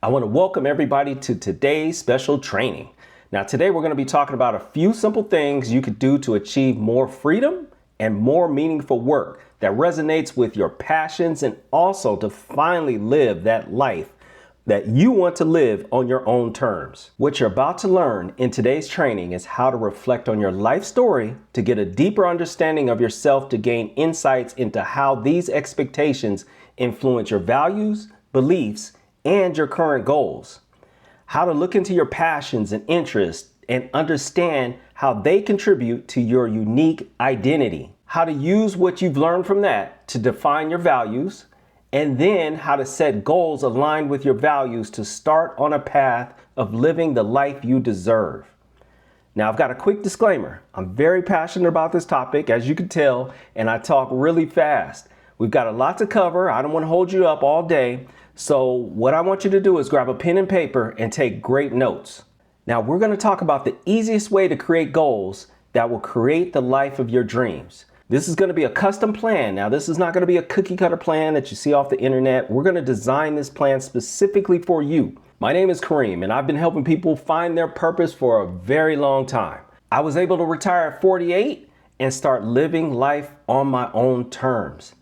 I want to welcome everybody to today's special training. Now, today we're going to be talking about a few simple things you could do to achieve more freedom and more meaningful work that resonates with your passions, and also to finally live that life that you want to live on your own terms. What you're about to learn in today's training is how to reflect on your life story to get a deeper understanding of yourself, to gain insights into how these expectations influence your values, beliefs, and your current goals. How to look into your passions and interests and understand how they contribute to your unique identity. How to use what you've learned from that to define your values, and then how to set goals aligned with your values to start on a path of living the life you deserve. Now, I've got a quick disclaimer. I'm very passionate about this topic, as you can tell, and I talk really fast. We've got a lot to cover. I don't want to hold you up all day. So what I want you to do is grab a pen and paper and take great notes. Now, we're going to talk about the easiest way to create goals that will create the life of your dreams. This is going to be a custom plan. Now, this is not going to be a cookie cutter plan that you see off the internet. We're going to design this plan specifically for you. My name is Kareem, and I've been helping people find their purpose for a very long time. I was able to retire at 48 and start living life on my own terms.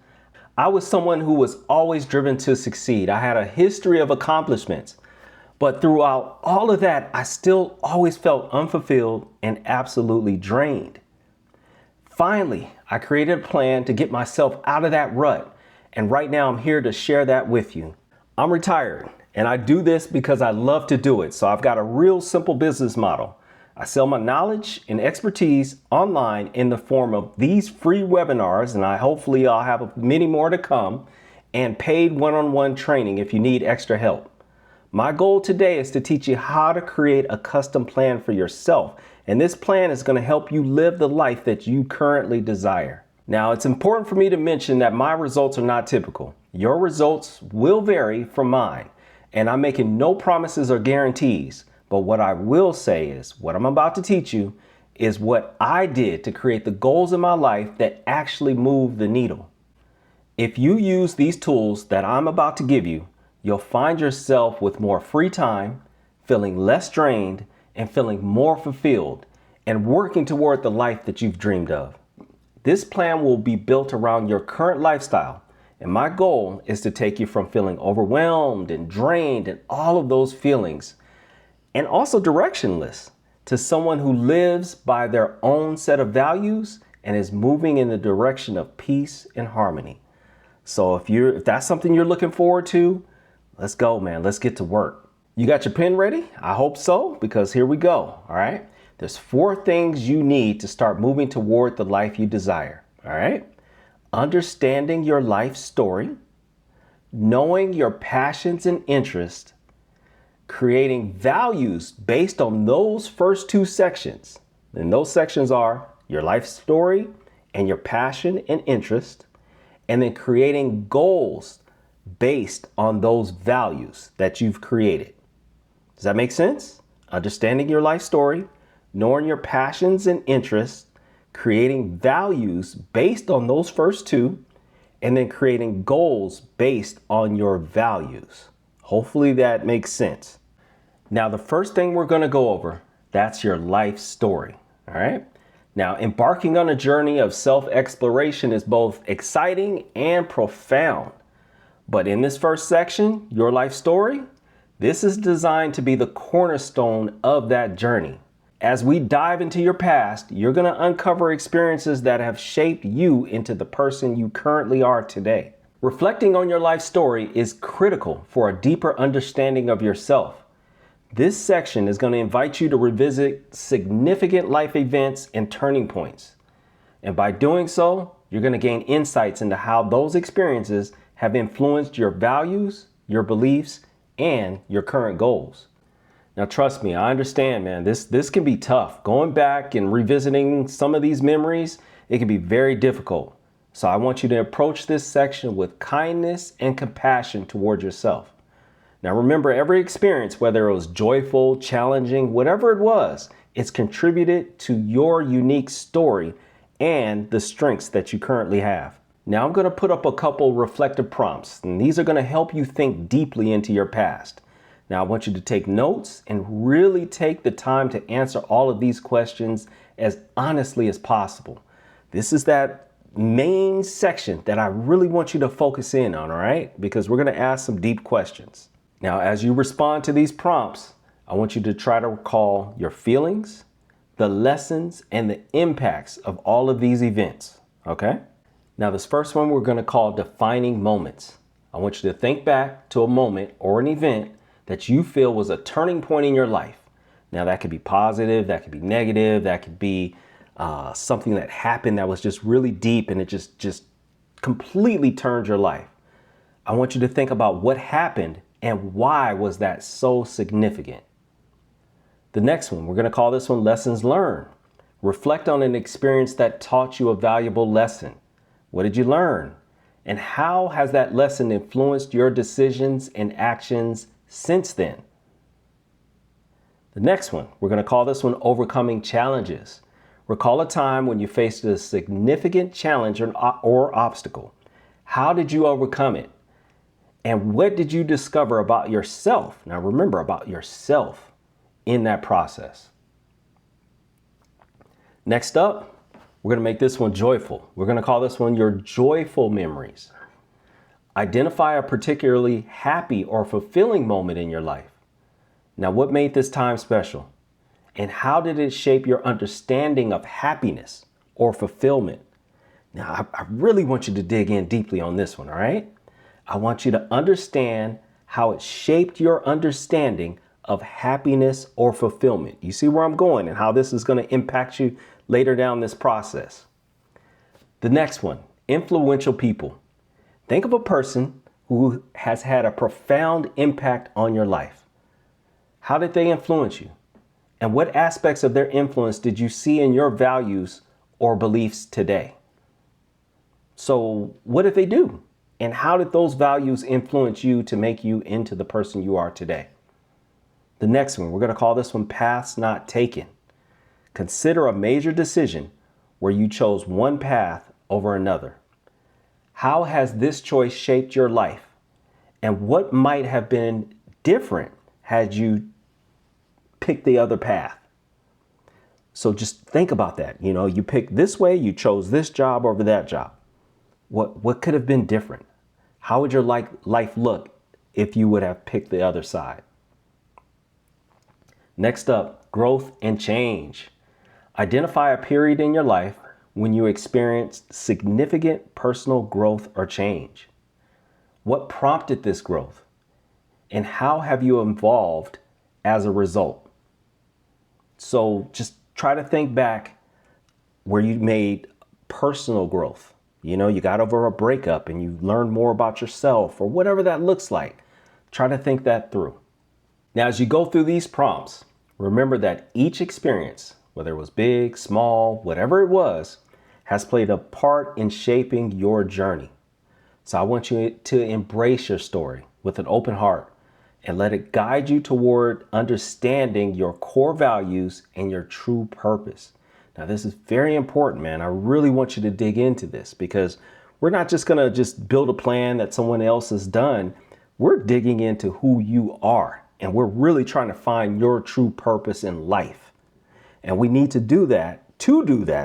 I was someone who was always driven to succeed. I had a history of accomplishments, but throughout all of that, I still always felt unfulfilled and absolutely drained. Finally, I created a plan to get myself out of that rut, and right now I'm here to share that with you. I'm retired, and I do this because I love to do it. So I've got a real simple business model. I sell my knowledge and expertise online in the form of these free webinars, and hopefully I'll have many more to come, and paid one-on-one training if you need extra help. My goal today is to teach you how to create a custom plan for yourself, and this plan is going to help you live the life that you currently desire. Now, it's important for me to mention that my results are not typical. Your results will vary from mine, and I'm making no promises or guarantees. But what I will say is, what I'm about to teach you is what I did to create the goals in my life that actually move the needle. If you use these tools that I'm about to give you, you'll find yourself with more free time, feeling less drained, and feeling more fulfilled, and working toward the life that you've dreamed of. This plan will be built around your current lifestyle, and my goal is to take you from feeling overwhelmed and drained and all of those feelings, and also directionless, to someone who lives by their own set of values and is moving in the direction of peace and harmony. So if that's something you're looking forward to, let's go, man. Let's get to work. You got your pen ready? I hope so, because here we go. All right. There's 4 things you need to start moving toward the life you desire. All right. Understanding your life story, knowing your passions and interests, creating values based on those first 2 sections. And those sections are your life story and your passion and interest, and then creating goals based on those values that you've created. Does that make sense? Understanding your life story, knowing your passions and interests, creating values based on those first 2, and then creating goals based on your values. Hopefully that makes sense. Now, the first thing we're going to go over, that's your life story. All right. Now, embarking on a journey of self-exploration is both exciting and profound. But in this first section, your life story, this is designed to be the cornerstone of that journey. As we dive into your past, you're going to uncover experiences that have shaped you into the person you currently are today. Reflecting on your life story is critical for a deeper understanding of yourself. This section is going to invite you to revisit significant life events and turning points. And by doing so, you're going to gain insights into how those experiences have influenced your values, your beliefs, and your current goals. Now, trust me, I understand, man, this can be tough. Going back and revisiting some of these memories, it can be very difficult. So I want you to approach this section with kindness and compassion towards yourself. Now, remember, every experience, whether it was joyful, challenging, whatever it was, it's contributed to your unique story and the strengths that you currently have. Now I'm going to put up a couple reflective prompts, and these are going to help you think deeply into your past. Now, I want you to take notes and really take the time to answer all of these questions as honestly as possible. This is that main section that I really want you to focus in on, all right? Because we're going to ask some deep questions. Now, as you respond to these prompts, I want you to try to recall your feelings, the lessons, and the impacts of all of these events, okay? Now, this first one we're going to call defining moments. I want you to think back to a moment or an event that you feel was a turning point in your life. Now, that could be positive, that could be negative, that could be something that happened that was just really deep and it just completely turned your life. I want you to think about what happened and why was that so significant. The next one, we're going to call this one lessons learned. Reflect on an experience that taught you a valuable lesson. What did you learn? And how has that lesson influenced your decisions and actions since then? The next one, we're going to call this one overcoming challenges. Recall a time when you faced a significant challenge or obstacle. How did you overcome it? And what did you discover about yourself? Now remember, about yourself in that process. Next up, we're going to make this one joyful. We're going to call this one your joyful memories. Identify a particularly happy or fulfilling moment in your life. Now, what made this time special? And how did it shape your understanding of happiness or fulfillment? Now, I really want you to dig in deeply on this one, all right? I want you to understand how it shaped your understanding of happiness or fulfillment. You see where I'm going and how this is going to impact you later down this process. The next one, influential people. Think of a person who has had a profound impact on your life. How did they influence you? And what aspects of their influence did you see in your values or beliefs today? So what did they do? And how did those values influence you to make you into the person you are today? The next one, we're going to call this one paths not taken. Consider a major decision where you chose one path over another. How has this choice shaped your life? And what might have been different had you picked the other path? So just think about that. You know, you picked this way, you chose this job over that job. What could have been different? How would your life look if you would have picked the other side? Next up, growth and change. Identify a period in your life when you experienced significant personal growth or change. What prompted this growth? And how have you evolved as a result? So just try to think back where you made personal growth. You know, you got over a breakup and you learned more about yourself or whatever that looks like. Try to think that through. Now, as you go through these prompts, remember that each experience, whether it was big, small, whatever it was, has played a part in shaping your journey. So I want you to embrace your story with an open heart and let it guide you toward understanding your core values and your true purpose. Now, this is very important, man. I really want you to dig into this because we're not just going to just build a plan that someone else has done. We're digging into who you are, and we're really trying to find your true purpose in life. And we need to do that.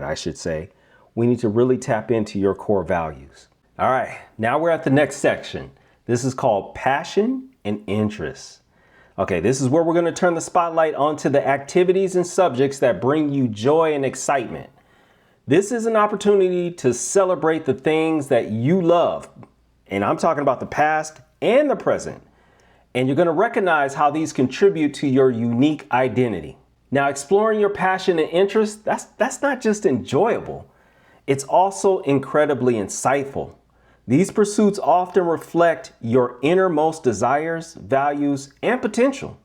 I should say, we need to really tap into your core values. All right, now we're at the next section. This is called passion and interest. Okay, this is where we're going to turn the spotlight onto the activities and subjects that bring you joy and excitement. This is an opportunity to celebrate the things that you love. And I'm talking about the past and the present. And you're going to recognize how these contribute to your unique identity. Now, exploring your passion and interest, that's not just enjoyable. It's also incredibly insightful. These pursuits often reflect your innermost desires, values, and potential.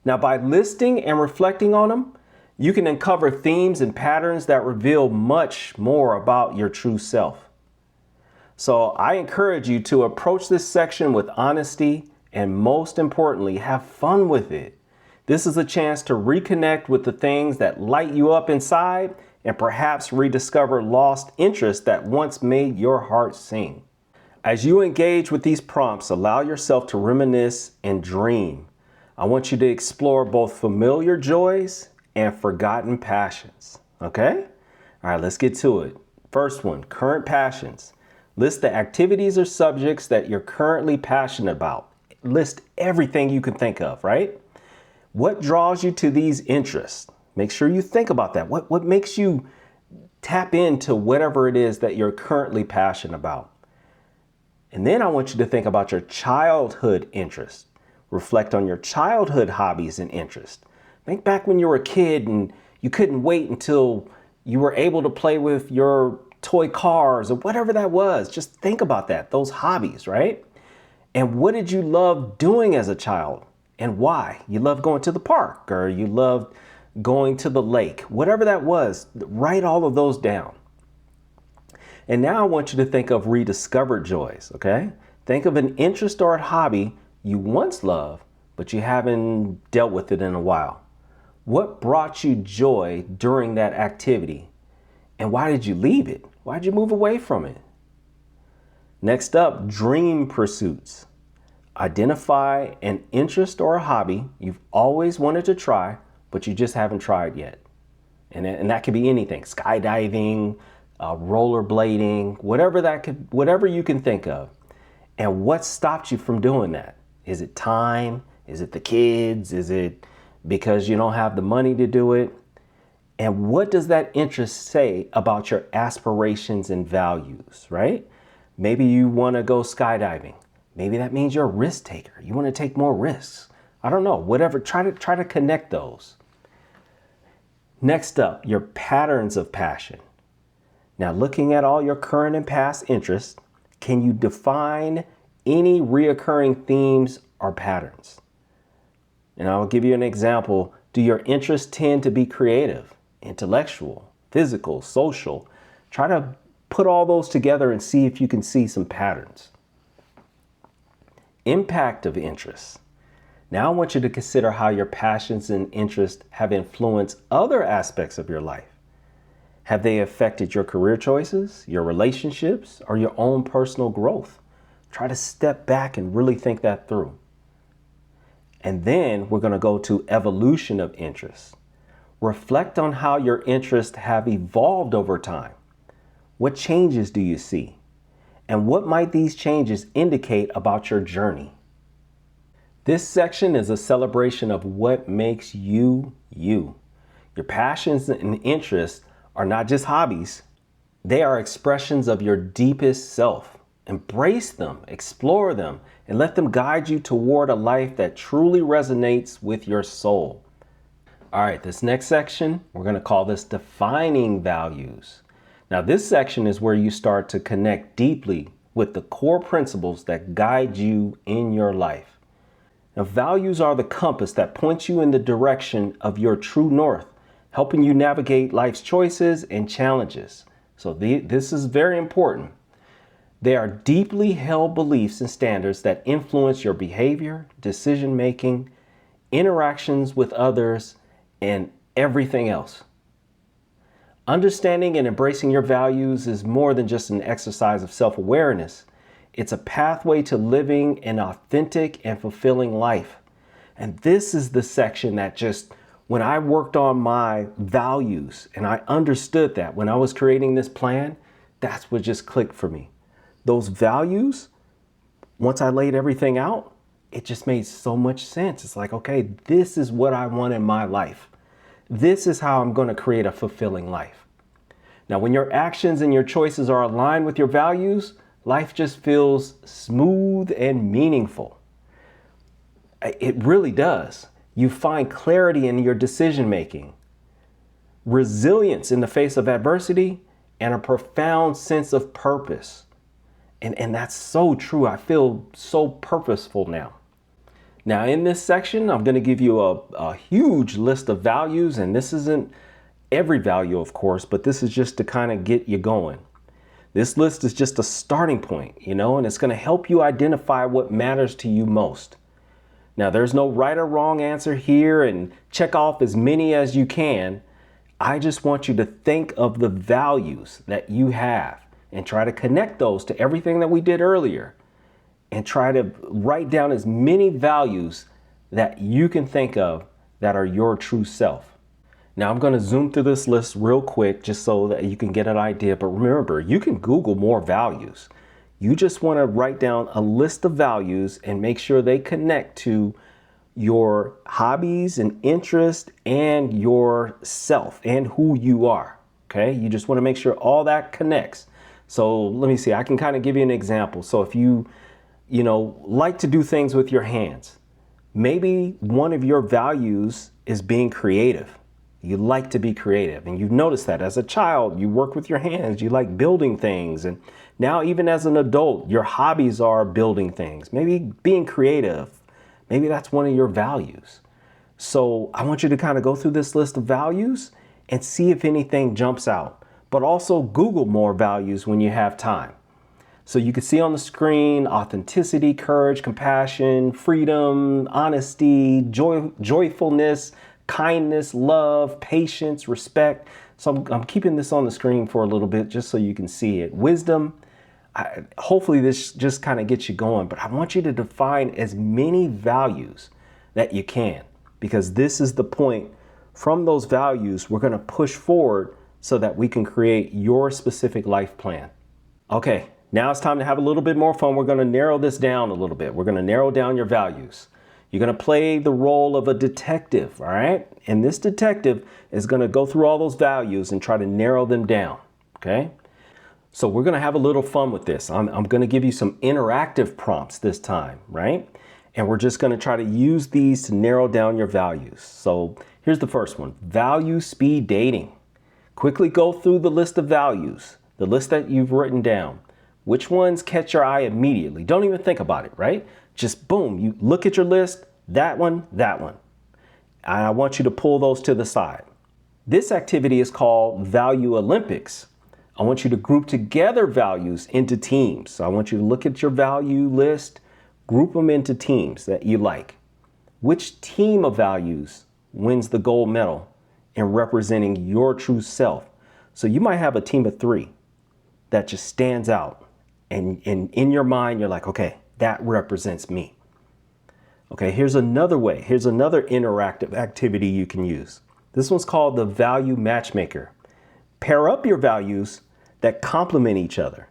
Now, by listing and reflecting on them, you can uncover themes and patterns that reveal much more about your true self. So I encourage you to approach this section with honesty and, most importantly, have fun with it. This is a chance to reconnect with the things that light you up inside and perhaps rediscover lost interests that once made your heart sing. As you engage with these prompts, allow yourself to reminisce and dream. I want you to explore both familiar joys and forgotten passions. Okay? All right, let's get to it. First one, current passions. List the activities or subjects that you're currently passionate about. List everything you can think of, right? What draws you to these interests? Make sure you think about that. What makes you tap into whatever it is that you're currently passionate about? And then I want you to think about your childhood interests. Reflect on your childhood hobbies and interests. Think back when you were a kid and you couldn't wait until you were able to play with your toy cars or whatever that was. Just think about that, those hobbies, right? And what did you love doing as a child and why? You loved going to the park or you loved going to the lake, whatever that was, write all of those down. And now I want you to think of rediscovered joys, okay? Think of an interest or a hobby you once loved, but you haven't dealt with it in a while. What brought you joy during that activity? And why did you leave it? Why did you move away from it? Next up, dream pursuits. Identify an interest or a hobby you've always wanted to try, but you just haven't tried yet. And that could be anything, skydiving, rollerblading, whatever you can think of. And what stopped you from doing that? Is it time? Is it the kids? Is it because you don't have the money to do it? And what does that interest say about your aspirations and values, right? Maybe you want to go skydiving. Maybe that means you're a risk taker. You want to take more risks. I don't know, whatever. Try to connect those. Next up, your patterns of passion. Now, looking at all your current and past interests, can you define any reoccurring themes or patterns? And I'll give you an example. Do your interests tend to be creative, intellectual, physical, social? Try to put all those together and see if you can see some patterns. Impact of interests. Now I want you to consider how your passions and interests have influenced other aspects of your life. Have they affected your career choices, your relationships, or your own personal growth? Try to step back and really think that through. And then we're going to go to evolution of interests. Reflect on how your interests have evolved over time. What changes do you see? And what might these changes indicate about your journey? This section is a celebration of what makes you, you. Your passions and interests are not just hobbies. They are expressions of your deepest self. Embrace them, explore them, and let them guide you toward a life that truly resonates with your soul. All right, this next section, we're going to call this defining values. Now, this section is where you start to connect deeply with the core principles that guide you in your life. Now, values are the compass that points you in the direction of your true north, helping you navigate life's choices and challenges. So this is very important. They are deeply held beliefs and standards that influence your behavior, decision-making, interactions with others, and everything else. Understanding and embracing your values is more than just an exercise of self-awareness. It's a pathway to living an authentic and fulfilling life. And this is the section that when I worked on my values and I understood that when I was creating this plan, that's what just clicked for me. Those values, once I laid everything out, it just made so much sense. It's like, okay, this is what I want in my life. This is how I'm going to create a fulfilling life. Now, when your actions and your choices are aligned with your values, life just feels smooth and meaningful. It really does. You find clarity in your decision making, resilience in the face of adversity, and a profound sense of purpose. And that's so true. I feel so purposeful now. Now, in this section, I'm going to give you a huge list of values, and this isn't every value, of course, but this is just to kind of get you going. This list is just a starting point, and it's going to help you identify what matters to you most. Now, there's no right or wrong answer here, and check off as many as you can. I just want you to think of the values that you have and try to connect those to everything that we did earlier, and try to write down as many values that you can think of that are your true self. Now I'm going to zoom through this list real quick just so that you can get an idea. But remember, you can Google more values. You just want to write down a list of values and make sure they connect to your hobbies and interests and your self and who you are. Okay. You just want to make sure all that connects. So let me see, I can kind of give you an example. So if you like to do things with your hands, maybe one of your values is being creative. You like to be creative, and you've noticed that as a child, you work with your hands, you like building things. And now even as an adult, your hobbies are building things, maybe being creative. Maybe that's one of your values. So I want you to kind of go through this list of values and see if anything jumps out, but also Google more values when you have time. So you can see on the screen: authenticity, courage, compassion, freedom, honesty, joyfulness, kindness, love, patience, respect. So I'm keeping this on the screen for a little bit just so you can see it. Wisdom. Hopefully this just kind of gets you going, but I want you to define as many values that you can, because this is the point. From those values, we're going to push forward so that we can create your specific life plan. Okay, now it's time to have a little bit more fun. We're going to narrow this down a little bit. We're going to narrow down your values. You're going to play the role of a detective, all right? And this detective is going to go through all those values and try to narrow them down, okay? So we're going to have a little fun with this. I'm going to give you some interactive prompts this time, right? And we're just going to try to use these to narrow down your values. So here's the first one: value speed dating. Quickly go through the list of values, the list that you've written down. Which ones catch your eye immediately? Don't even think about it, right? Just boom, you look at your list, that one, that one. And I want you to pull those to the side. This activity is called Value Olympics. I want you to group together values into teams. So I want you to look at your value list, group them into teams that you like. Which team of values wins the gold medal in representing your true self? So you might have a team of 3 that just stands out. And in your mind, you're like, okay, that represents me. Okay, here's another way. Here's another interactive activity you can use. This one's called the Value Matchmaker. Pair up your values that complement each other.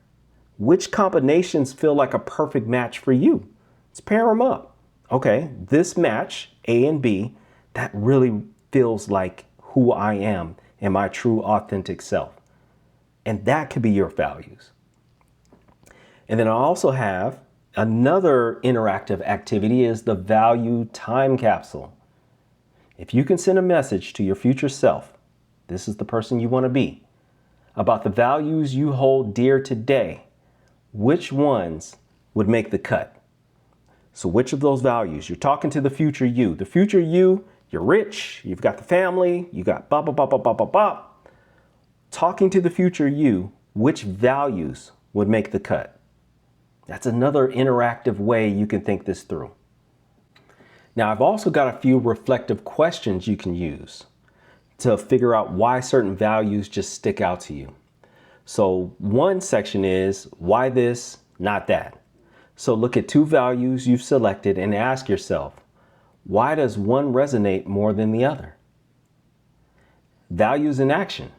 Which combinations feel like a perfect match for you? Let's pair them up. Okay, this match, A and B, that really feels like who I am and my true authentic self. And that could be your values. And then I also have another interactive activity is the Value Time Capsule. If you can send a message to your future self, this is the person you want to be, about the values you hold dear today, which ones would make the cut? So which of those values? You're talking to the future you. The future you, you're rich, you've got the family, you got blah, blah, blah, blah, blah, blah, blah. Talking to the future you, which values would make the cut? That's another interactive way you can think this through. Now, I've also got a few reflective questions you can use to figure out why certain values just stick out to you. So one section is, why this, not that? So look at 2 values you've selected and ask yourself, why does one resonate more than the other? Values in action.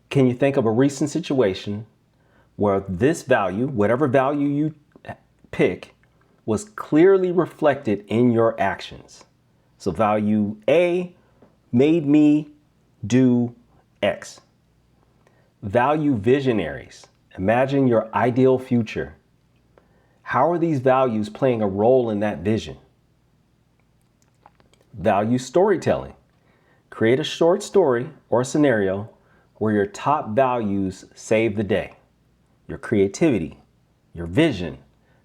Can you think of a recent situation where this value, whatever value you pick, was clearly reflected in your actions? So value A made me do X. Value visionaries. Imagine your ideal future. How are these values playing a role in that vision? Value storytelling. Create a short story or a scenario where your top values save the day. Your creativity, your vision,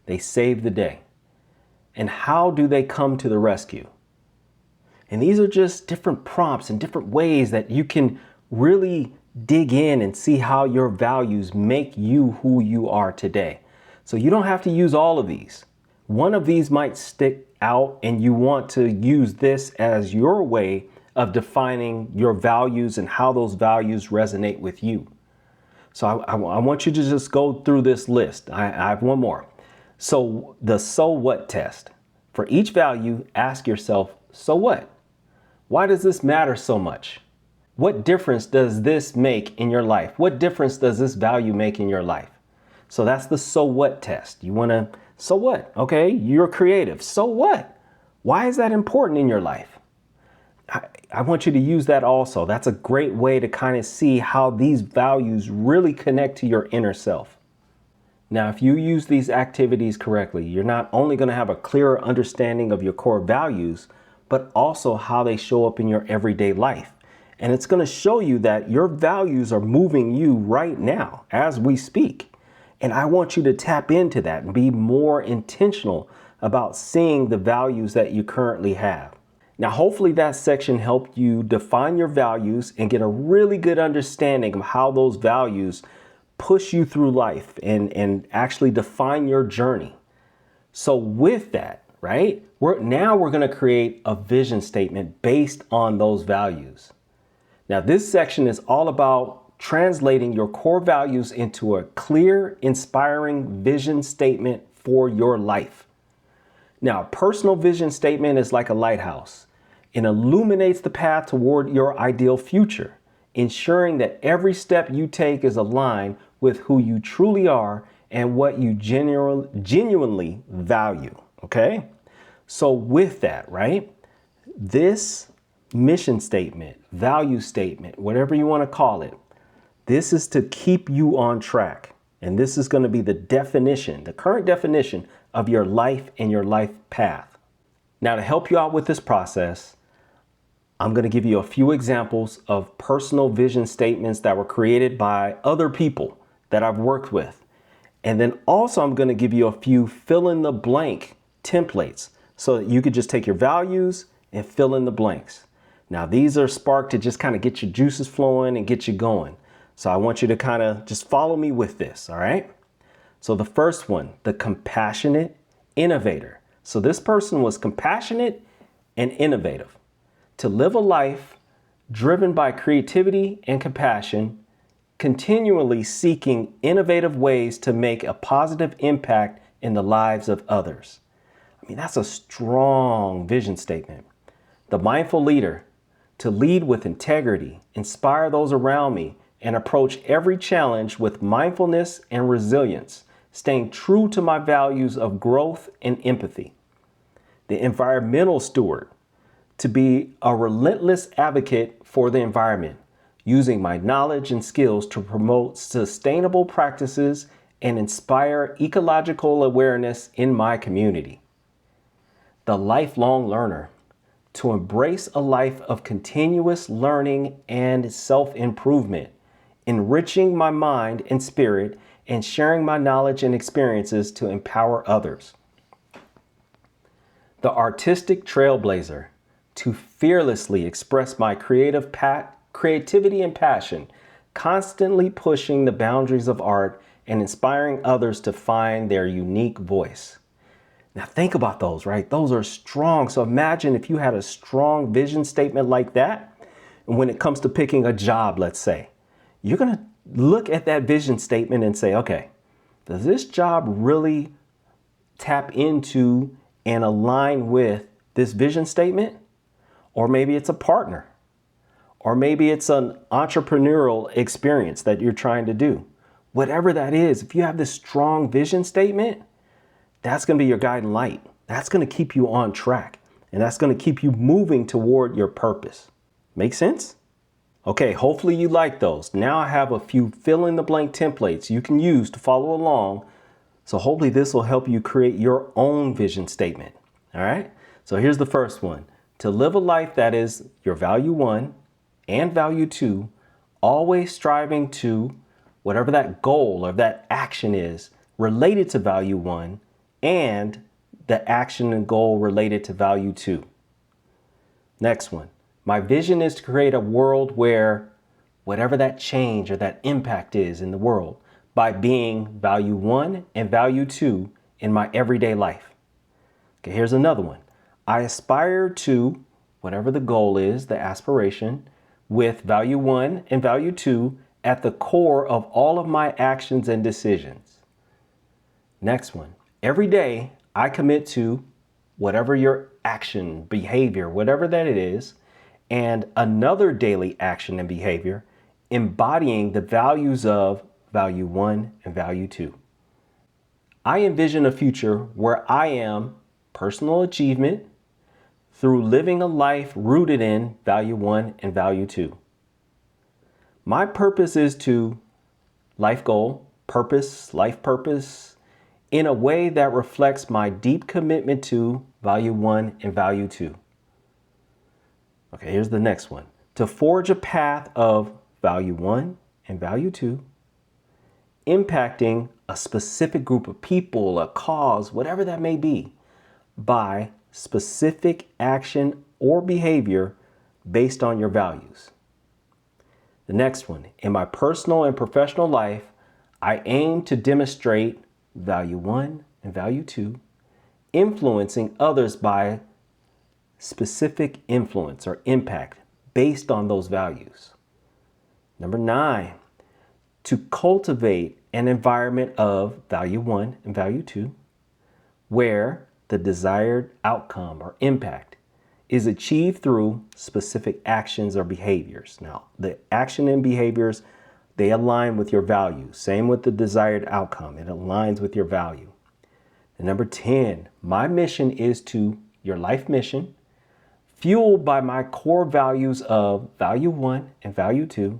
they save the day. And how do they come to the rescue? And these are just different prompts and different ways that you can really dig in and see how your values make you who you are today. So you don't have to use all of these. One of these might stick out and you want to use this as your way of defining your values and how those values resonate with you. So I want you to just go through this list. I have one more. So the so what test. For each value, ask yourself, so what? Why does this matter so much? What difference does this make in your life? What difference does this value make in your life? So that's the so what test. You want to, so what? Okay, you're creative. So what? Why is that important in your life? I want you to use that also. That's a great way to kind of see how these values really connect to your inner self. Now, if you use these activities correctly, you're not only going to have a clearer understanding of your core values, but also how they show up in your everyday life. And it's going to show you that your values are moving you right now as we speak. And I want you to tap into that and be more intentional about seeing the values that you currently have. Now, hopefully that section helped you define your values and get a really good understanding of how those values push you through life and actually define your journey. So with that, right, we're going to create a vision statement based on those values. Now, this section is all about translating your core values into a clear, inspiring vision statement for your life. Now, a personal vision statement is like a lighthouse. It illuminates the path toward your ideal future, ensuring that every step you take is aligned with who you truly are and what you genuinely value. Okay? So with that, right, this mission statement, value statement, whatever you want to call it, this is to keep you on track. And this is going to be the definition, the current definition of your life and your life path. Now, to help you out with this process, I'm going to give you a few examples of personal vision statements that were created by other people that I've worked with. And then also I'm going to give you a few fill in the blank templates so that you could just take your values and fill in the blanks. Now, these are sparked to just kind of get your juices flowing and get you going. So I want you to kind of just follow me with this. All right. So the first one, the compassionate innovator. So this person was compassionate and innovative. To live a life driven by creativity and compassion, continually seeking innovative ways to make a positive impact in the lives of others. I mean, that's a strong vision statement. The mindful leader, to lead with integrity, inspire those around me, and approach every challenge with mindfulness and resilience, staying true to my values of growth and empathy. The environmental steward, to be a relentless advocate for the environment, using my knowledge and skills to promote sustainable practices and inspire ecological awareness in my community. The lifelong learner, to embrace a life of continuous learning and self-improvement, enriching my mind and spirit and sharing my knowledge and experiences to empower others. The artistic trailblazer, to fearlessly express my creativity and passion, constantly pushing the boundaries of art and inspiring others to find their unique voice. Now think about those, right? Those are strong. So imagine if you had a strong vision statement like that. And when it comes to picking a job, let's say, you're going to look at that vision statement and say, okay, does this job really tap into and align with this vision statement? Or maybe it's a partner, or maybe it's an entrepreneurial experience that you're trying to do. Whatever that is, if you have this strong vision statement, that's going to be your guiding light. That's going to keep you on track, and that's going to keep you moving toward your purpose. Make sense? Okay, hopefully you like those. Now I have a few fill in the blank templates you can use to follow along. So hopefully this will help you create your own vision statement. All right. So here's the first one. To live a life that is your value 1 and value 2, always striving to whatever that goal or that action is related to value 1 and the action and goal related to value 2. Next one. My vision is to create a world where whatever that change or that impact is in the world by being value 1 and value 2 in my everyday life. Okay, here's another one. I aspire to whatever the goal is, the aspiration, with value 1 and value 2 at the core of all of my actions and decisions. Next one. Every day I commit to whatever your action, behavior, whatever that it is, and another daily action and behavior embodying the values of value 1 and value 2. I envision a future where I am personal achievement through living a life rooted in value 1 and value 2. My purpose is to life goal, purpose, life purpose, in a way that reflects my deep commitment to value 1 and value 2. Okay, here's the next one. To forge a path of value 1 and value 2, impacting a specific group of people, a cause, whatever that may be, by specific action or behavior based on your values. The next one, in my personal and professional life, I aim to demonstrate value 1 and value 2, influencing others by specific influence or impact based on those values. Number 9, to cultivate an environment of value 1 and value 2, where the desired outcome or impact is achieved through specific actions or behaviors. Now, the action and behaviors, they align with your values. Same with the desired outcome. It aligns with your value. And number 10, my mission is to your life mission, fueled by my core values of value 1 and value 2,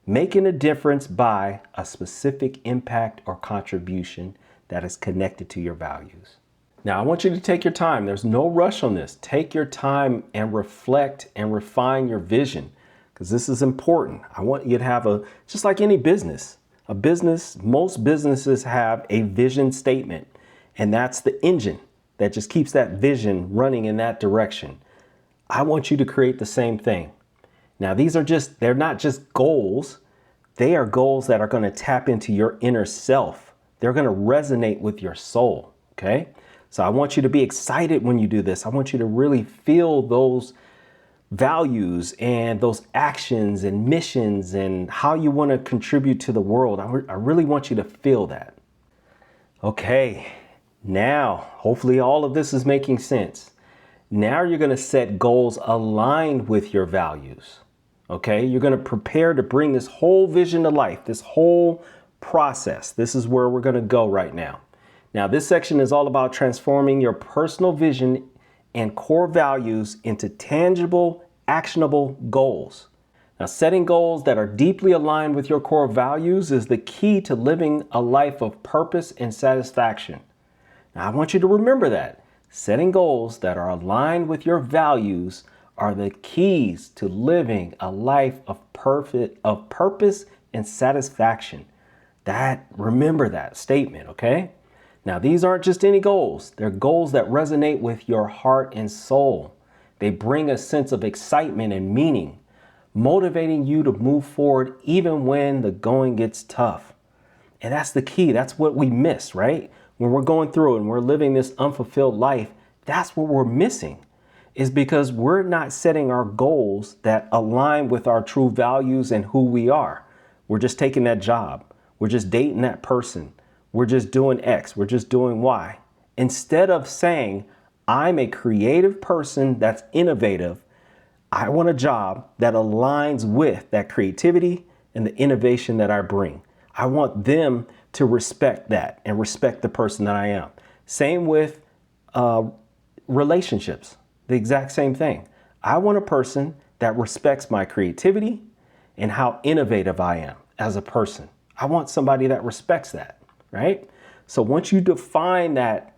making a difference by a specific impact or contribution that is connected to your values. Now, I want you to take your time. There's no rush on this. Take your time and reflect and refine your vision, because this is important. I want you to have just like any business, most businesses have a vision statement, and that's the engine that just keeps that vision running in that direction. I want you to create the same thing. Now, they're not just goals. They are goals that are going to tap into your inner self. They're going to resonate with your soul. Okay. So I want you to be excited when you do this. I want you to really feel those values and those actions and missions and how you want to contribute to the world. I really want you to feel that. Okay. Now, hopefully all of this is making sense. Now you're going to set goals aligned with your values. Okay, you're going to prepare to bring this whole vision to life, this whole process. This is where we're going to go right now. Now, this section is all about transforming your personal vision and core values into tangible, actionable goals. Now, setting goals that are deeply aligned with your core values is the key to living a life of purpose and satisfaction. Now, I want you to remember that. Setting goals that are aligned with your values are the keys to living a life of purpose and satisfaction. Remember that statement, okay? Now, these aren't just any goals. They're goals that resonate with your heart and soul. They bring a sense of excitement and meaning, motivating you to move forward even when the going gets tough. And that's the key. That's what we miss, right? When we're going through and we're living this unfulfilled life, that's what we're missing, is because we're not setting our goals that align with our true values and who we are. We're just taking that job. We're just dating that person. We're just doing X. We're just doing Y. Instead of saying, I'm a creative person that's innovative, I want a job that aligns with that creativity and the innovation that I bring. I want them to respect that and respect the person that I am. Same with relationships, the exact same thing. I want a person that respects my creativity and how innovative I am as a person. I want somebody that respects that, right? So once you define that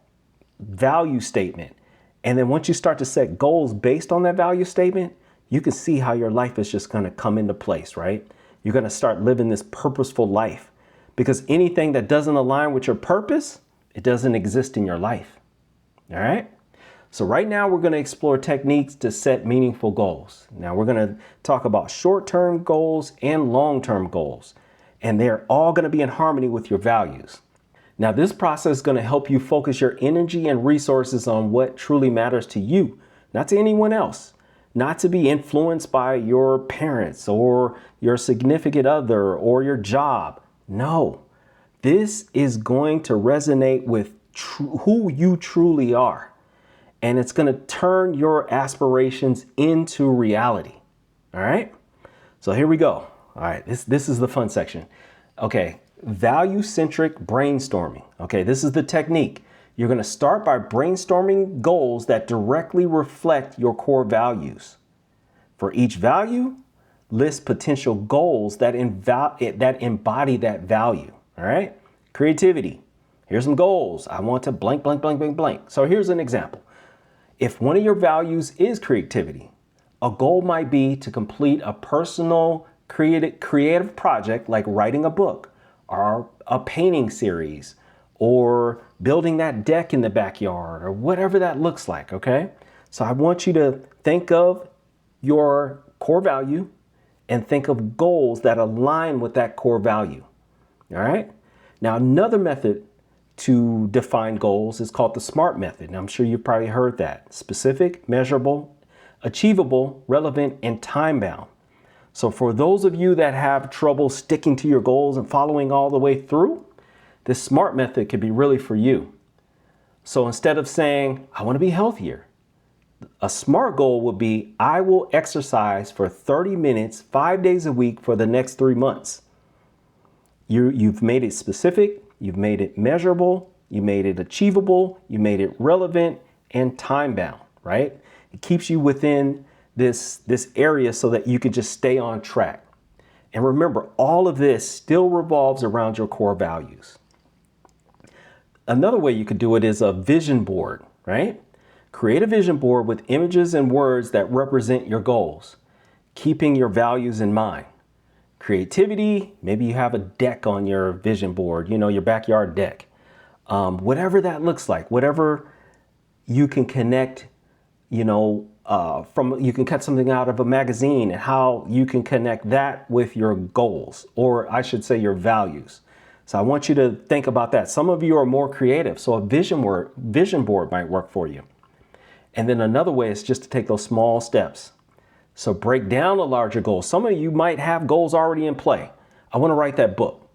value statement, and then once you start to set goals based on that value statement, you can see how your life is just going to come into place, right? You're going to start living this purposeful life, because anything that doesn't align with your purpose, it doesn't exist in your life. All right. So right now we're going to explore techniques to set meaningful goals. Now we're going to talk about short-term goals and long-term goals, and they're all going to be in harmony with your values. Now this process is going to help you focus your energy and resources on what truly matters to you, not to anyone else, not to be influenced by your parents or your significant other or your job. No, this is going to resonate with who you truly are. and it's going to turn your aspirations into reality. All right. So here we go. All right. This is the fun section. Okay. Value-centric brainstorming. Okay. This is the technique. You're going to start by brainstorming goals that directly reflect your core values. For each value, list potential goals that embody that value. All right. Creativity. Here's some goals. I want to blank, blank, blank, blank, blank. So here's an example. If one of your values is creativity, a goal might be to complete a personal creative project like writing a book or a painting series or building that deck in the backyard or whatever that looks like, okay? So I want you to think of your core value and think of goals that align with that core value, all right? Now, another method to define goals is called the SMART method. And I'm sure you've probably heard that. Specific, measurable, achievable, relevant, and time-bound. So for those of you that have trouble sticking to your goals and following all the way through, this SMART method could be really for you. So instead of saying, I want to be healthier, a SMART goal would be, I will exercise for 30 minutes, 5 days a week for the next 3 months. You've made it specific, you've made it measurable, you made it achievable, you made it relevant and time-bound, right? It keeps you within this area so that you can just stay on track. And remember, all of this still revolves around your core values. Another way you could do it is a vision board, right? Create a vision board with images and words that represent your goals, keeping your values in mind. Creativity, maybe you have a deck on your vision board, your backyard deck. Whatever that looks like, whatever you can connect, you can cut something out of a magazine and how you can connect that with your goals, or I should say your values. So I want you to think about that. Some of you are more creative, so a vision board might work for you. And then another way is just to take those small steps. So break down a larger goal. Some of you might have goals already in play. I want to write that book,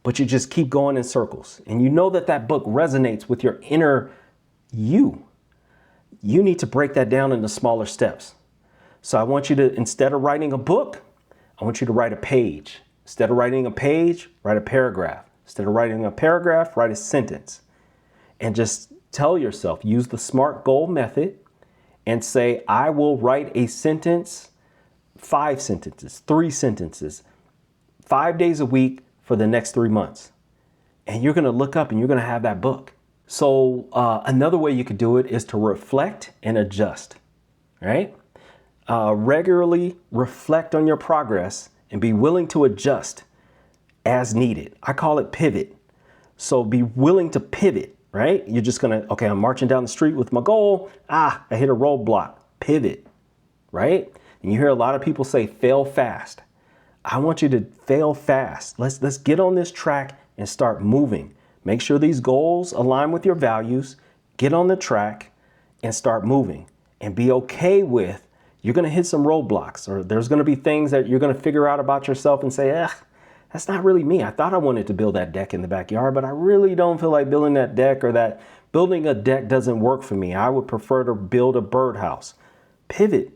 but you just keep going in circles. And you know that book resonates with your inner you. You need to break that down into smaller steps. So I want you to, instead of writing a book, I want you to write a page. Instead of writing a page, write a paragraph. Instead of writing a paragraph, write a sentence. And just tell yourself, use the SMART goal method and say, I will write a sentence, 5 sentences, 3 sentences, 5 days a week for the next 3 months. And you're going to look up and you're going to have that book. So another way you could do it is to reflect and adjust, right? Regularly reflect on your progress and be willing to adjust as needed. I call it pivot. So be willing to pivot, right? You're just going to, okay, I'm marching down the street with my goal. I hit a roadblock. Pivot, right? And you hear a lot of people say fail fast. I want you to fail fast. Let's get on this track and start moving. Make sure these goals align with your values. Get on the track and start moving, and be okay with you're going to hit some roadblocks, or there's going to be things that you're going to figure out about yourself and say, that's not really me. I thought I wanted to build that deck in the backyard, but I really don't feel like building that deck, or that building a deck doesn't work for me. I would prefer to build a birdhouse. Pivot,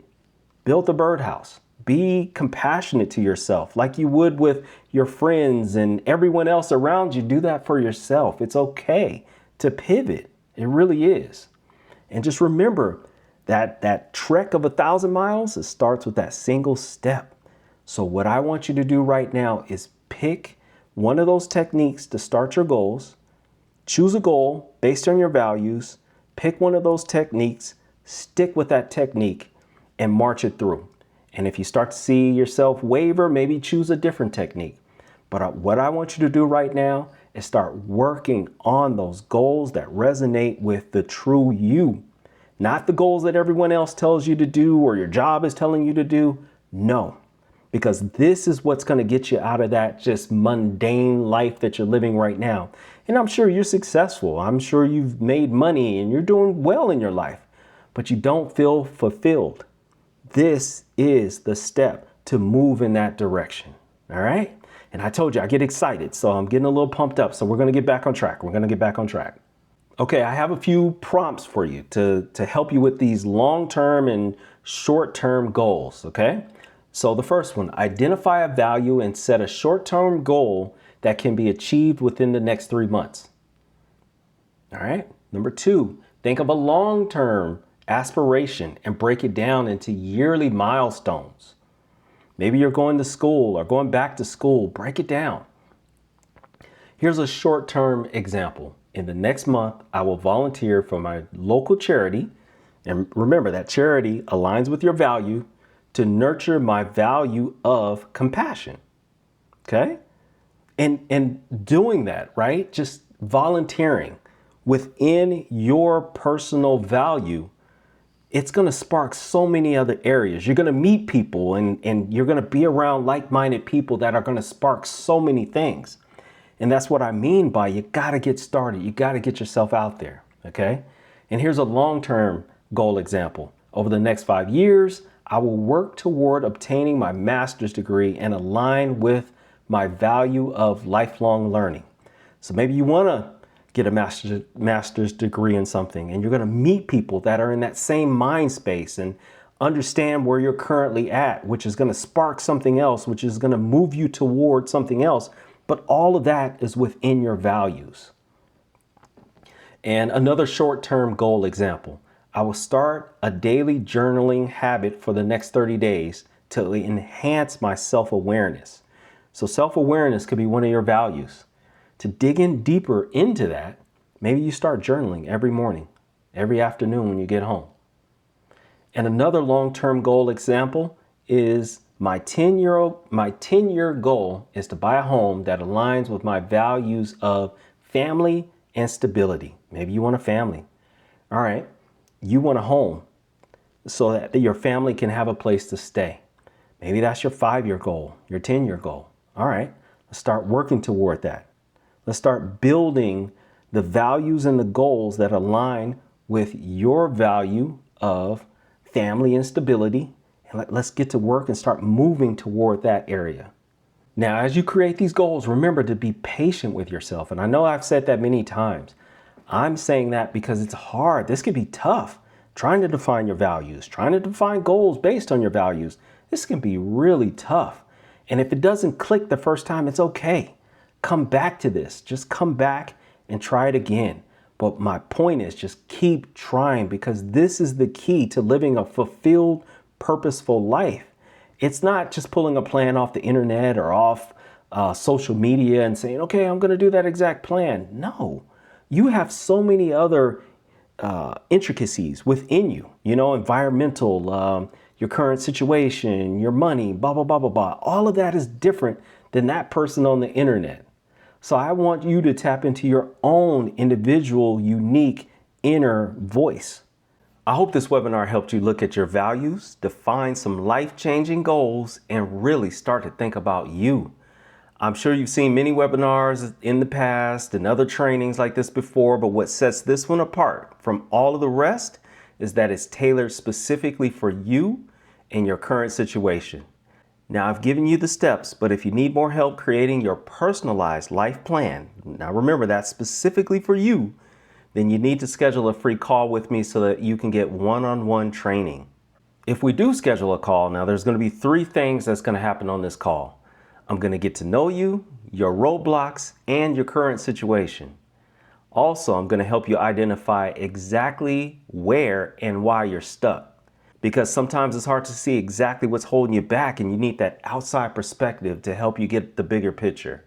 build the birdhouse. Be compassionate to yourself like you would with your friends and everyone else around you. Do that for yourself. It's okay to pivot. It really is. And just remember that trek of 1,000 miles, it starts with that single step. So what I want you to do right now is pick one of those techniques to start your goals. Choose a goal based on your values. Pick one of those techniques, stick with that technique, and march it through. And if you start to see yourself waver, maybe choose a different technique. But what I want you to do right now is start working on those goals that resonate with the true you. Not the goals that everyone else tells you to do or your job is telling you to do. No, because this is what's going to get you out of that just mundane life that you're living right now. And I'm sure you're successful. I'm sure you've made money and you're doing well in your life, but you don't feel fulfilled. This is the step to move in that direction. All right. And I told you I get excited, so I'm getting a little pumped up. So we're going to get back on track. Okay, I have a few prompts for you to help you with these long-term and short-term goals, okay? So the first one, identify a value and set a short-term goal that can be achieved within the next 3 months. All right. Number two, think of a long-term aspiration and break it down into yearly milestones. Maybe you're going to school or going back to school, break it down. Here's a short-term example. In the next month, I will volunteer for my local charity. And remember that charity aligns with your value to nurture my value of compassion. Okay? And doing that, right? Just volunteering within your personal value, it's going to spark so many other areas. You're going to meet people and you're going to be around like-minded people that are going to spark so many things. And that's what I mean by you got to get started. You got to get yourself out there. Okay. And here's a long-term goal example. Over the next 5 years, I will work toward obtaining my master's degree and align with my value of lifelong learning. So maybe you want to get a master's degree in something and you're going to meet people that are in that same mind space and understand where you're currently at, which is going to spark something else, which is going to move you toward something else. But all of that is within your values. And another short-term goal example, I will start a daily journaling habit for the next 30 days to enhance my self-awareness. So self-awareness could be one of your values. To dig in deeper into that, maybe you start journaling every morning, every afternoon when you get home. And another long-term goal example is my 10-year goal is to buy a home that aligns with my values of family and stability. Maybe you want a family. All right. You want a home so that your family can have a place to stay. Maybe that's your 5-year goal, your 10-year goal. All right. Let's start working toward that. Let's start building the values and the goals that align with your value of family and stability. And let's get to work and start moving toward that area. Now, as you create these goals, remember to be patient with yourself. And I know I've said that many times. I'm saying that because it's hard. This can be tough. Trying to define your values, trying to define goals based on your values. This can be really tough. And if it doesn't click the first time, it's okay. Come back to this. Just come back and try it again. But my point is just keep trying because this is the key to living a fulfilled, purposeful life. It's not just pulling a plan off the internet or off social media and saying, okay, I'm going to do that exact plan. No, you have so many other intricacies within you, environmental, your current situation, your money, blah, blah, blah, blah, blah. All of that is different than that person on the internet. So I want you to tap into your own individual, unique inner voice. I hope this webinar helped you look at your values, define some life-changing goals, and really start to think about you. I'm sure you've seen many webinars in the past and other trainings like this before, but what sets this one apart from all of the rest is that it's tailored specifically for you and your current situation. Now, I've given you the steps, but if you need more help creating your personalized life plan, now remember that's specifically for you, then you need to schedule a free call with me so that you can get one-on-one training. If we do schedule a call, now there's going to be 3 things that's going to happen on this call. I'm going to get to know you, your roadblocks, and your current situation. Also, I'm going to help you identify exactly where and why you're stuck. Because sometimes it's hard to see exactly what's holding you back and you need that outside perspective to help you get the bigger picture.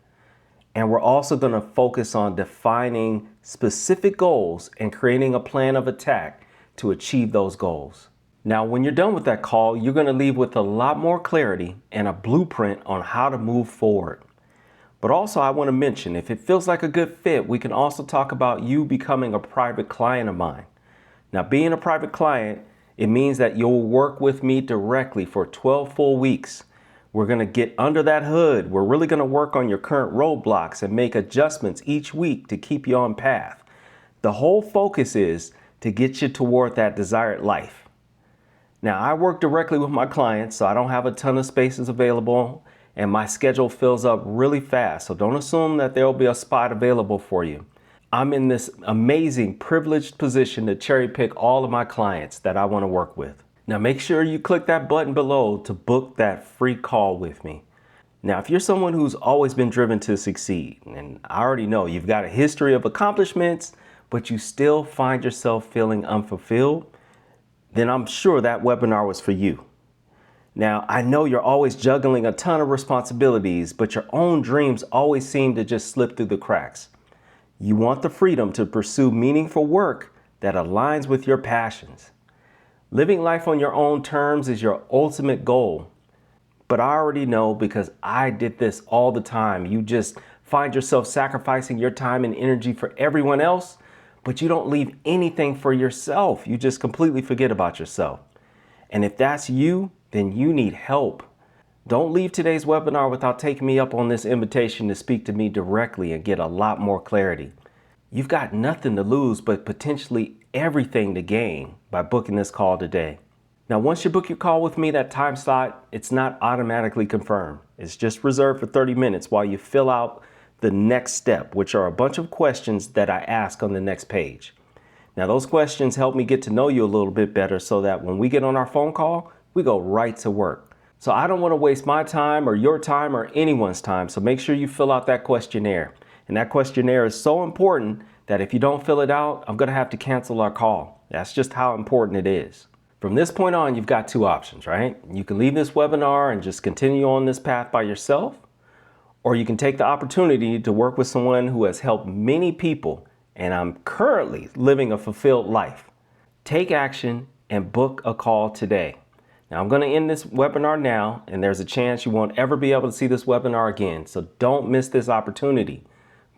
And we're also going to focus on defining specific goals and creating a plan of attack to achieve those goals. Now, when you're done with that call, you're going to leave with a lot more clarity and a blueprint on how to move forward. But also, I want to mention, if it feels like a good fit, we can also talk about you becoming a private client of mine. Now, being a private client, it means that you'll work with me directly for 12 full weeks. We're going to get under that hood. We're really going to work on your current roadblocks and make adjustments each week to keep you on path. The whole focus is to get you toward that desired life. Now, I work directly with my clients, so I don't have a ton of spaces available, and my schedule fills up really fast. So don't assume that there'll be a spot available for you. I'm in this amazing privileged position to cherry pick all of my clients that I want to work with. Now make sure you click that button below to book that free call with me. Now, if you're someone who's always been driven to succeed, and I already know you've got a history of accomplishments, but you still find yourself feeling unfulfilled, then I'm sure that webinar was for you. Now, I know you're always juggling a ton of responsibilities, but your own dreams always seem to just slip through the cracks. You want the freedom to pursue meaningful work that aligns with your passions. Living life on your own terms is your ultimate goal. But I already know because I did this all the time. You just find yourself sacrificing your time and energy for everyone else, but you don't leave anything for yourself. You just completely forget about yourself. And if that's you, then you need help. Don't leave today's webinar without taking me up on this invitation to speak to me directly and get a lot more clarity. You've got nothing to lose, but potentially everything to gain by booking this call today. Now, once you book your call with me, that time slot, it's not automatically confirmed. It's just reserved for 30 minutes while you fill out the next step, which are a bunch of questions that I ask on the next page. Now, those questions help me get to know you a little bit better so that when we get on our phone call, we go right to work. So I don't want to waste my time or your time or anyone's time. So make sure you fill out that questionnaire. And that questionnaire is so important that if you don't fill it out, I'm going to have to cancel our call. That's just how important it is. From this point on, you've got two options, right? You can leave this webinar and just continue on this path by yourself, or you can take the opportunity to work with someone who has helped many people, and I'm currently living a fulfilled life. Take action and book a call today. Now, I'm going to end this webinar now, and there's a chance you won't ever be able to see this webinar again, so don't miss this opportunity.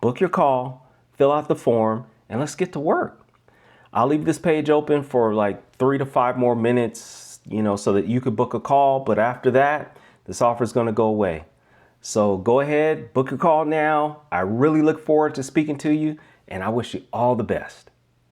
Book your call, fill out the form, and let's get to work. I'll leave this page open for like 3 to 5 more minutes, so that you could book a call. But after that, this offer is going to go away. So go ahead, book your call now. I really look forward to speaking to you, and I wish you all the best.